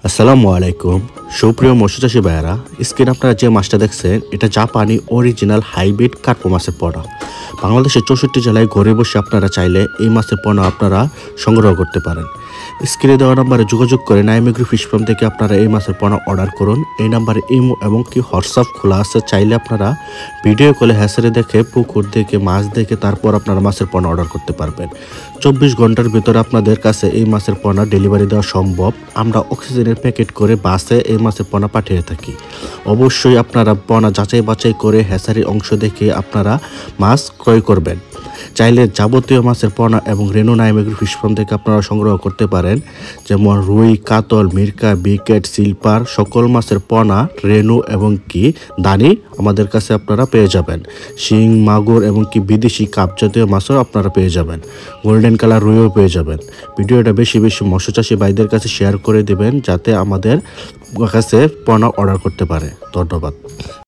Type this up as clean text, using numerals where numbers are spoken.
আসসালামু আলাইকুম সুপ্রিয় মৎস্যচাষী ভাইয়েরা, স্ক্রিন আপনারা যে মাছটা দেখছেন এটা জাপানি অরিজিনাল হাইব্রিড কার্পো মাছের পোনা। বাংলাদেশের 64 জেলায় ঘরে বসে আপনারা চাইলে এই মাছের পোনা আপনারা সংগ্রহ করতে পারেন। স্ক্রিনে দেওয়া নাম্বারে যোগাযোগ করে নাইমেগ্রি ফিশ ফার্ম থেকে আপনারা এই মাছের পোনা অর্ডার করুন। এই নাম্বারে ইমো এবং কি হোয়াটসঅ্যাপ খোলা আছে, চাইলে আপনারা ভিডিও কলে হ্যাসারে দেখে পুকুর দেখে মাছ দেখে তারপর আপনারা মাছের পোনা অর্ডার করতে পারবেন। 24 ঘন্টার ভিতরে আপনাদের কাছে এই মাছের পোনা ডেলিভারি দেওয়া সম্ভব। আমরা অক্সিজেনের প্যাকেট করে বাসে এই মাছের পোনা পাঠিয়ে থাকি। অবশ্যই আপনারা পোনা যাচাই বাছাই করে হ্যাসারির অংশ দেখে আপনারা মাছ ক্রয় করবেন। চাইলে যাবতীয় মাছের পোনা এবং রেনু নাইমেগ্রি ফিশ ফার্ম থেকে আপনারা সংগ্রহ করতে পারেন, যেমন রুই, কাতল, মিরকা, বিকেট, সিলপার সকল মাছের পোনা, রেনু এবং কি দানি আমাদের কাছে আপনারা পেয়ে যাবেন। শিং, মাগুর এবং কি বিদেশি কাপ জাতীয় মাছও আপনারা পেয়ে যাবেন। গোল্ডেন কালার রুইও পেয়ে যাবেন। ভিডিওটা বেশি বেশি মৎস্যচাষী ভাইদের কাছে শেয়ার করে দেবেন যাতে আমাদের কাছে পোনা অর্ডার করতে পারে। ধন্যবাদ।